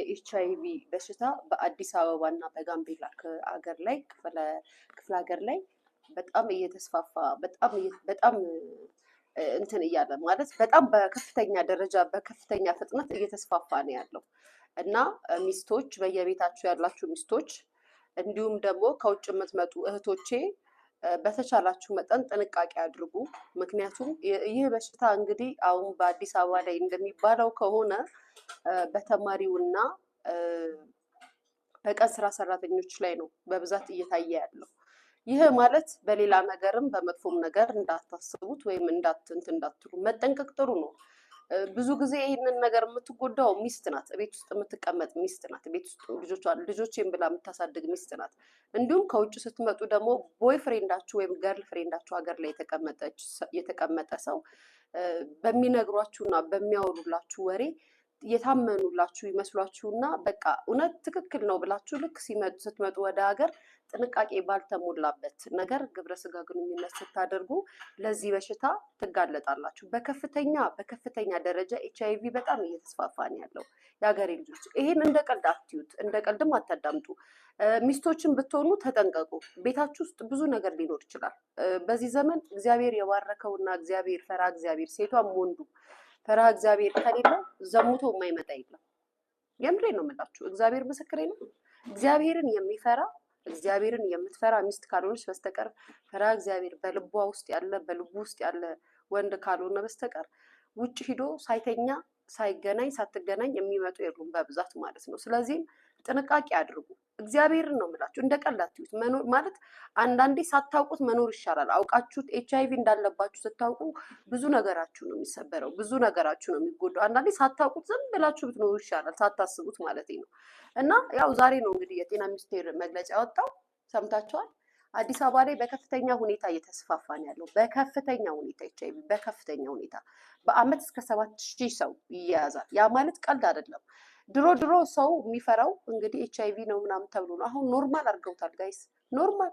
ኤችአይቪ በሽታ በአዲስ አበባና በጋምቤላ ሀገር ላይ ክፍለ ሀገር ላይ በጣም እየተስፋፋ በጣም እንትን እያለ ማለት በጣም በከፍተኛ ደረጃ በከፍተኛ ፍጥነት እየተስፋፋ ነው ያለው እና ሚስቶች በየቤታችሁ ያላችሁ ሚስቶች እንዲሁም ደግሞ ከውጭ የምትመጡ እህቶቼ በተቻላችሁ መጠን ጥንቃቄ አድርጉ። ምክንያቱም ይህ በሽታ እንግዲህ አሁን በአዲስ አበባ ላይ እንደሚባለው ከሆነ በተማሪውና በቀን ስራ ሰራተኞች ላይ ነው በብዛት እየታየ ያለው። ይህ ማለት በሌላ ነገርም በመጥፎም ነገር እንዳታስቡት ወይም እንዳትሉ መጠንቀቅ ጥሩ ነው። ብዙ ጊዜ ይህንን ነገር የምትጎዳው ሚስት ናት፣ ቤት ውስጥ የምትቀመጥ ሚስት ናት፣ ቤት ውስጥ ልጆቼን ብላ የምታሳድግ ሚስት ናት። እንዲሁም ከውጭ ስትመጡ ደግሞ ቦይ ፍሬንዳችሁ ወይም ገርል ፍሬንዳችሁ ሀገር ላይ የተቀመጠ ሰው በሚነግሯችሁና በሚያወሩላችሁ ወሬ የታመኑላችሁ ይመስሏችሁና በቃ እውነት ትክክል ነው ብላችሁ ልክ ስትመጡ ወደ ሀገር ጥንቃቄ ባልተሞላበት ነገር ግብረ ስጋ ግንኙነት ስታደርጉ ለዚህ በሽታ ትጋለጣላችሁ። በከፍተኛ ደረጃ ኤችአይቪ በጣም እየተስፋፋ ነው ያለው። የሀገሬ ልጆች ይሄን እንደ ቀልድ አትዩት፣ እንደ ቀልድም አታዳምጡ። ሚስቶችን ብትሆኑ ተጠንቀቁ። ቤታችሁ ውስጥ ብዙ ነገር ሊኖር ይችላል። በዚህ ዘመን እግዚአብሔር የባረከውና እግዚአብሔር ፈራ እግዚአብሔር ሴቷም ወንዱ ፈራ እግዚአብሔር ከሌለ ዘሙቶ የማይመጣ የለም። የምሬ ነው የምላችሁ፣ እግዚአብሔር ምስክሬ ነው። እግዚአብሔርን የሚፈራ እግዚአብሔርን የምትፈራ ሚስት ካልሆነች በስተቀር ፈራ እግዚአብሔር በልቡ ውስጥ ያለ ወንድ ካልሆነ በስተቀር ውጭ ሂዶ ሳትገናኝ የሚመጡ የሉም በብዛት ማለት ነው። ስለዚህም ጥንቃቄ አድርጉ። እግዚአብሔርን ነው የምላችሁ፣ እንደ ቀልድ አትዩት። መኖር ማለት አንዳንዴ ሳታውቁት መኖር ይሻላል። አውቃችሁት ኤችአይቪ እንዳለባችሁ ስታውቁ ብዙ ነገራችሁ ነው የሚሰበረው፣ ብዙ ነገራችሁ ነው የሚጎዳው። አንዳንዴ ሳታውቁት ዝም ብላችሁ ብትኖሩ ይሻላል፣ ሳታስቡት ማለት ነው። እና ያው ዛሬ ነው እንግዲህ የጤና ሚኒስቴር መግለጫ ያወጣው፣ ሰምታችኋል። አዲስ አበባ ላይ በከፍተኛ ሁኔታ እየተስፋፋ ነው ያለው። በከፍተኛ ሁኔታ ኤችአይቪ በከፍተኛ ሁኔታ በአመት እስከ 7000 ሰው ይያዛል። ያ ማለት ቀልድ አይደለም። ድሮ ሰው የሚፈራው እንግዲህ ኤችአይቪ ነው ምናምን ተብሎ ነው። አሁን ኖርማል አድርገውታል ጋይስ፣ ኖርማል